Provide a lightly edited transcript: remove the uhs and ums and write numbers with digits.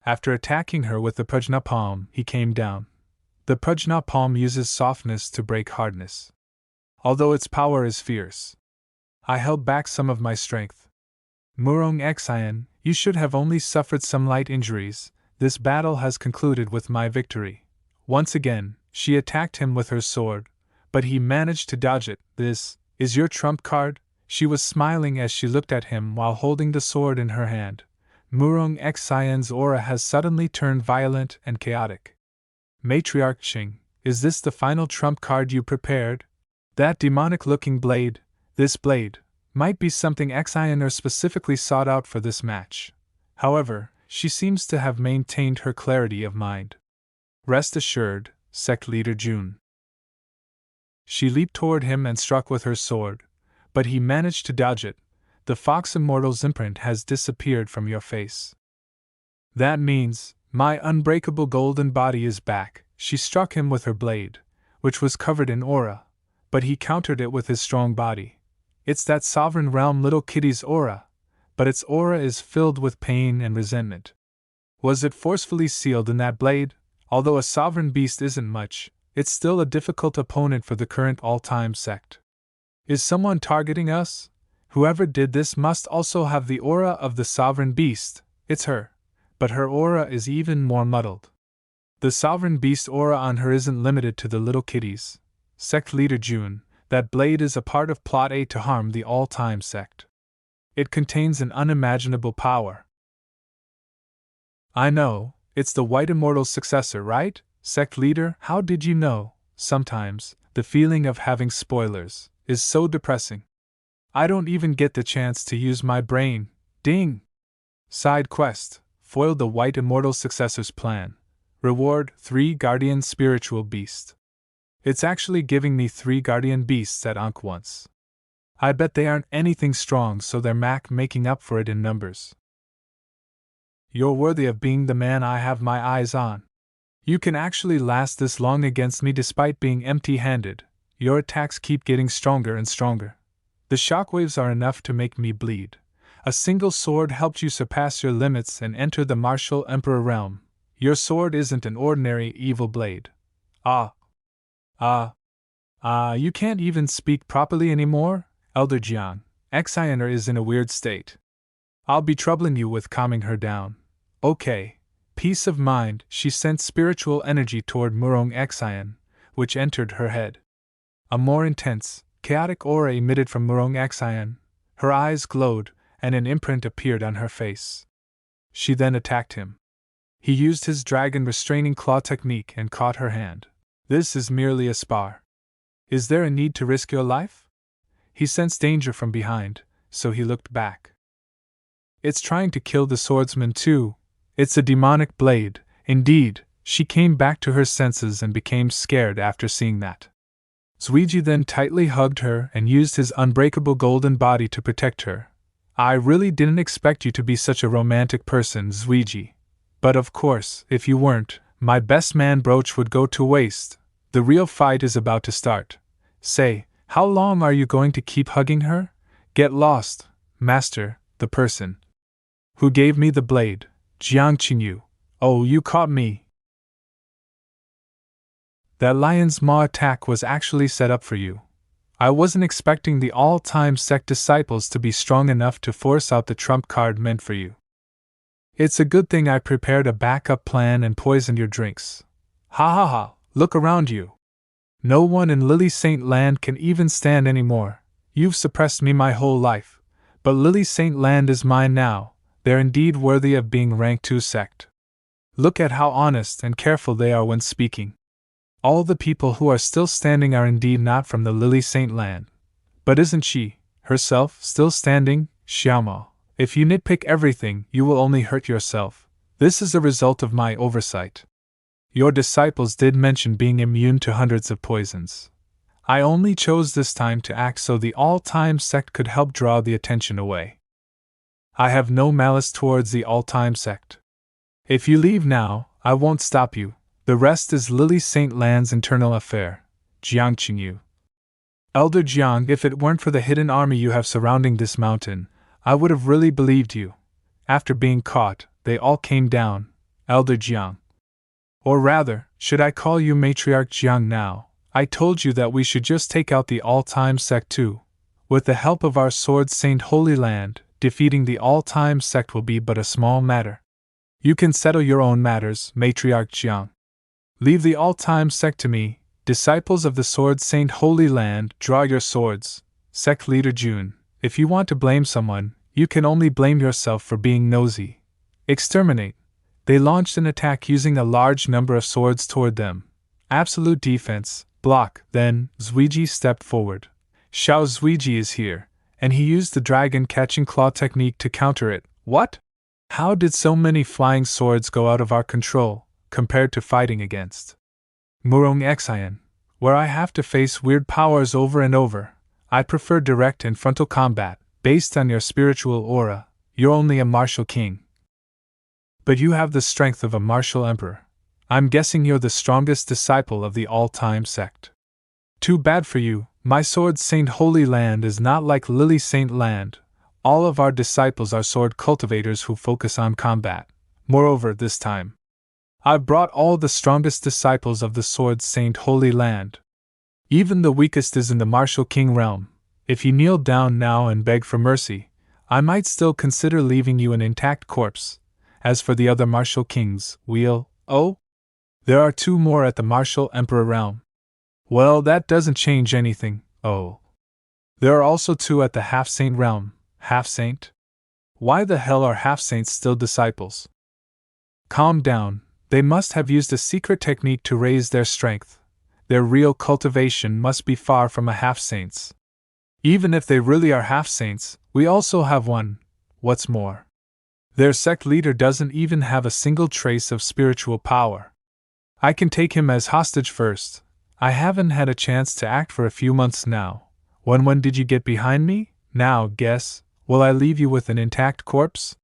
After attacking her with the prajna palm, he came down. The prajna palm uses softness to break hardness, although its power is fierce. I held back some of my strength. Murong Xian, you should have only suffered some light injuries. This battle has concluded with my victory. Once again, she attacked him with her sword, but he managed to dodge it. This is your trump card? She was smiling as she looked at him while holding the sword in her hand. Murong Xian's aura has suddenly turned violent and chaotic. Matriarch Qing, is this the final trump card you prepared? That demonic-looking blade, this blade, might be something Xianer specifically sought out for this match. However, she seems to have maintained her clarity of mind. Rest assured, Sect Leader Jun. She leaped toward him and struck with her sword, but he managed to dodge it. The Fox Immortal's imprint has disappeared from your face. That means, my unbreakable golden body is back. She struck him with her blade, which was covered in aura, but he countered it with his strong body. It's that sovereign realm little kitty's aura, but its aura is filled with pain and resentment. Was it forcefully sealed in that blade? Although a sovereign beast isn't much, it's still a difficult opponent for the current all-time sect. Is someone targeting us? Whoever did this must also have the aura of the sovereign beast. It's her, but her aura is even more muddled. The sovereign beast aura on her isn't limited to the little kitties. Sect Leader Jun, that blade is a part of Plot A to harm the all-time sect. It contains an unimaginable power. I know, it's the White Immortal's successor, right? Sect Leader, how did you know? Sometimes, the feeling of having spoilers is so depressing. I don't even get the chance to use my brain. Ding! Side quest, foiled the White Immortal's successor's plan. Reward, 3 Guardian Spiritual Beast. It's actually giving me 3 Guardian Beasts at Ankh once. I bet they aren't anything strong, so they're making up for it in numbers. You're worthy of being the man I have my eyes on. You can actually last this long against me despite being empty-handed. Your attacks keep getting stronger and stronger. The shockwaves are enough to make me bleed. A single sword helped you surpass your limits and enter the martial emperor realm. Your sword isn't an ordinary evil blade. You can't even speak properly anymore? Elder Jiang, Xianer is in a weird state. I'll be troubling you with calming her down. Okay. Peace of mind. She sent spiritual energy toward Murong Xian, which entered her head. A more intense, chaotic aura emitted from Murong Xian. Her eyes glowed, and an imprint appeared on her face. She then attacked him. He used his dragon restraining claw technique and caught her hand. This is merely a spar. Is there a need to risk your life? He sensed danger from behind, so he looked back. It's trying to kill the swordsman too. It's a demonic blade. Indeed, she came back to her senses and became scared after seeing that. Zuiji then tightly hugged her and used his unbreakable golden body to protect her. I really didn't expect you to be such a romantic person, Zuiji. But of course, if you weren't, my best man brooch would go to waste. The real fight is about to start. Say, how long are you going to keep hugging her? Get lost, master, the person who gave me the blade, Jiang Qingyu. Oh, you caught me. That lion's maw attack was actually set up for you. I wasn't expecting the all-time sect disciples to be strong enough to force out the trump card meant for you. It's a good thing I prepared a backup plan and poisoned your drinks. Ha ha ha, look around you. No one in Lily Saint Land can even stand anymore. You've suppressed me my whole life. But Lily Saint Land is mine now. They're indeed worthy of being rank 2 sect. Look at how honest and careful they are when speaking. All the people who are still standing are indeed not from the Lily Saint Land. But isn't she, herself, still standing? Xiaomao, if you nitpick everything, you will only hurt yourself. This is a result of my oversight. Your disciples did mention being immune to hundreds of poisons. I only chose this time to act so the all-time sect could help draw the attention away. I have no malice towards the all-time sect. If you leave now, I won't stop you. The rest is Lily Saint Land's internal affair. Jiang Qingyu. Elder Jiang, if it weren't for the hidden army you have surrounding this mountain, I would have really believed you. After being caught, they all came down. Elder Jiang. Or rather, should I call you Matriarch Jiang now? I told you that we should just take out the All Time Sect too. With the help of our Sword Saint Holy Land, defeating the All Time Sect will be but a small matter. You can settle your own matters, Matriarch Jiang. Leave the All Time Sect to me, disciples of the Sword Saint Holy Land, draw your swords. Sect Leader Jun, if you want to blame someone, you can only blame yourself for being nosy. Exterminate. They launched an attack using a large number of swords toward them. Absolute defense. Block. Then, Zuiji stepped forward. Xiao Zuiji is here, and he used the dragon catching claw technique to counter it. What? How did so many flying swords go out of our control, compared to fighting against Murong Xian, where I have to face weird powers over and over? I prefer direct and frontal combat, based on your spiritual aura. You're only a martial king. But you have the strength of a martial emperor. I'm guessing you're the strongest disciple of the All Time Sect. Too bad for you, my Sword Saint Holy Land is not like Lily Saint Land. All of our disciples are sword cultivators who focus on combat. Moreover, this time, I've brought all the strongest disciples of the Sword Saint Holy Land. Even the weakest is in the martial king realm. If you kneel down now and beg for mercy, I might still consider leaving you an intact corpse. As for the other martial kings, there are 2 more at the martial emperor realm. Well, that doesn't change anything. There are also 2 at the half-saint realm. Half-saint? Why the hell are half-saints still disciples? Calm down, they must have used a secret technique to raise their strength. Their real cultivation must be far from a half-saint's. Even if they really are half-saints, we also have one. What's more, their sect leader doesn't even have a single trace of spiritual power. I can take him as hostage first. I haven't had a chance to act for a few months now. When did you get behind me? Now, guess, will I leave you with an intact corpse?